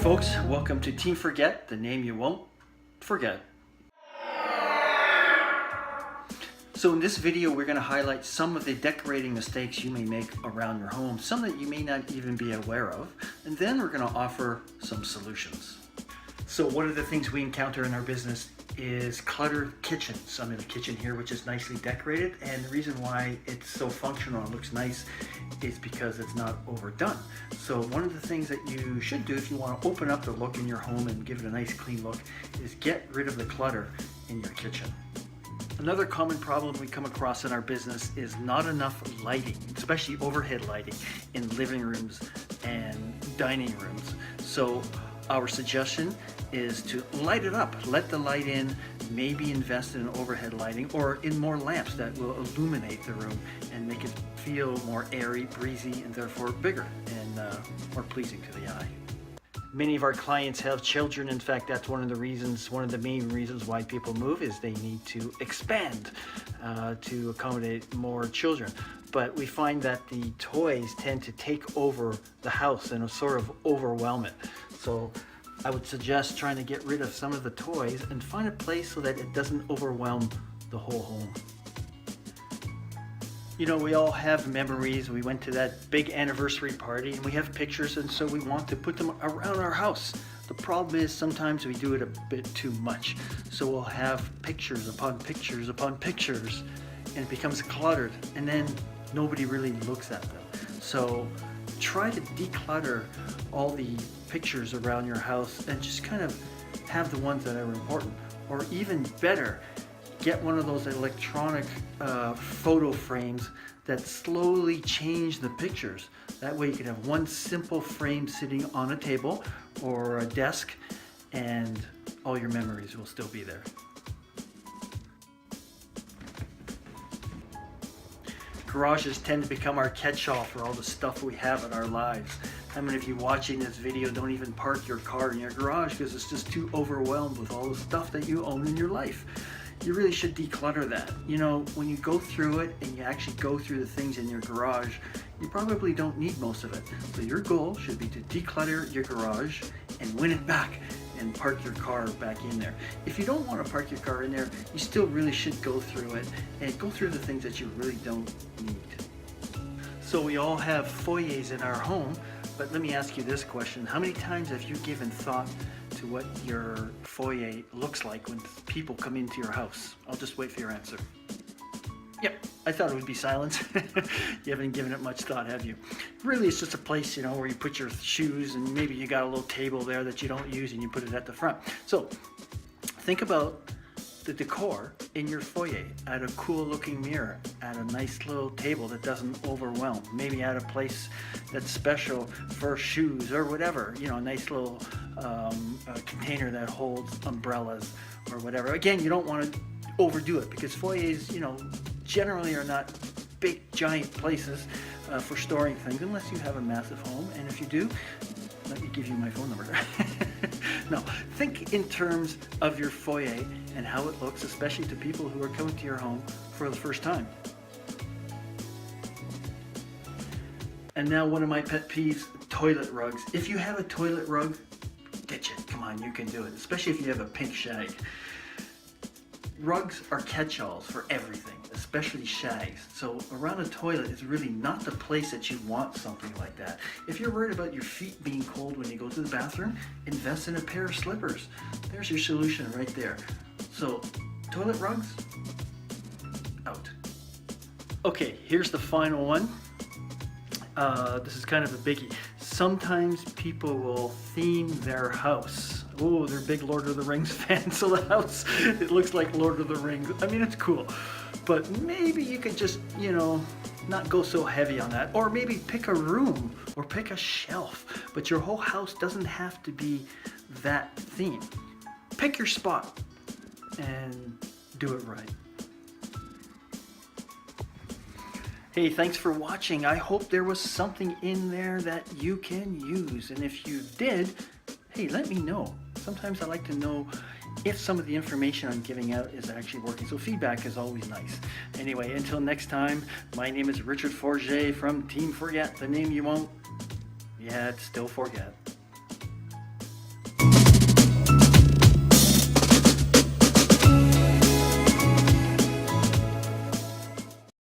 folks, welcome to Team Forget, the name you won't forget. So in this video we're going to highlight some of the decorating mistakes you may make around your home, some that you may not even be aware of, and then we're going to offer some solutions. So one of the things we encounter in our business is cluttered kitchens. I'm in a kitchen here which is nicely decorated, and the reason why it's so functional and looks nice is because it's not overdone. So one of the things that you should do if you want to open up the look in your home and give it a nice clean look is get rid of the clutter in your kitchen. Another common problem we come across in our business is not enough lighting, especially overhead lighting in living rooms and dining rooms. So our suggestion is to light it up, let the light in, maybe invest in overhead lighting or in more lamps that will illuminate the room and make it feel more airy, breezy, and therefore bigger and more pleasing to the eye. Many of our clients have children. In fact, that's one of the main reasons why people move is they need to expand to accommodate more children. But we find that the toys tend to take over the house and sort of overwhelm it. So I would suggest trying to get rid of some of the toys and find a place so that it doesn't overwhelm the whole home. You know, we all have memories. We went to that big anniversary party and we have pictures, and so we want to put them around our house. The problem is sometimes we do it a bit too much. So we'll have pictures upon pictures upon pictures and it becomes cluttered, and then nobody really looks at them. So try to declutter all the pictures around your house and just kind of have the ones that are important. Or even better, get one of those electronic photo frames that slowly change the pictures. That way you can have one simple frame sitting on a table or a desk and all your memories will still be there. Garages tend to become our catch-all for all the stuff we have in our lives. How many of you watching this video don't even park your car in your garage because it's just too overwhelmed with all the stuff that you own in your life? You really should declutter that. You know, when you go through it and you actually go through the things in your garage, you probably don't need most of it. So your goal should be to declutter your garage and win it back and park your car back in there. If you don't want to park your car in there, you still really should go through it and go through the things that you really don't need. So we all have foyers in our home, but let me ask you this question. How many times have you given thought to what your foyer looks like when people come into your house? I'll just wait for your answer. Yep, I thought it would be silence. You haven't given it much thought, have you? Really, it's just a place, you know, where you put your shoes and maybe you got a little table there that you don't use and you put it at the front. So think about the decor in your foyer. Add a cool looking mirror, add a nice little table that doesn't overwhelm, maybe add a place that's special for shoes or whatever, you know, a nice little container that holds umbrellas or whatever. Again, you don't want to overdo it because foyers, you know, generally are not big giant places for storing things unless you have a massive home, and if you do, let me give you my phone number. No, think in terms of your foyer and how it looks, especially to people who are coming to your home for the first time. And now one of my pet peeves, toilet rugs. If you have a toilet rug, ditch it. Come on, you can do it, especially if you have a pink shag. Rugs are catch-alls for everything, especially shags. So around a toilet is really not the place that you want something like that. If you're worried about your feet being cold when you go to the bathroom, invest in a pair of slippers. There's your solution right there. So toilet rugs, out. Okay, here's the final one. This is kind of a biggie. Sometimes people will theme their house. Oh, they're big Lord of the Rings fans, so the house, it looks like Lord of the Rings. I mean, it's cool, but maybe you could just, you know, not go so heavy on that, or maybe pick a room or pick a shelf, but your whole house doesn't have to be that theme. Pick your spot and do it right. Hey, thanks for watching. I hope there was something in there that you can use, and if you did, hey, let me know. Sometimes I like to know if some of the information I'm giving out is actually working. So feedback is always nice. Anyway, until next time, my name is Richard Foyer from Team Forget, the name you won't yet still forget.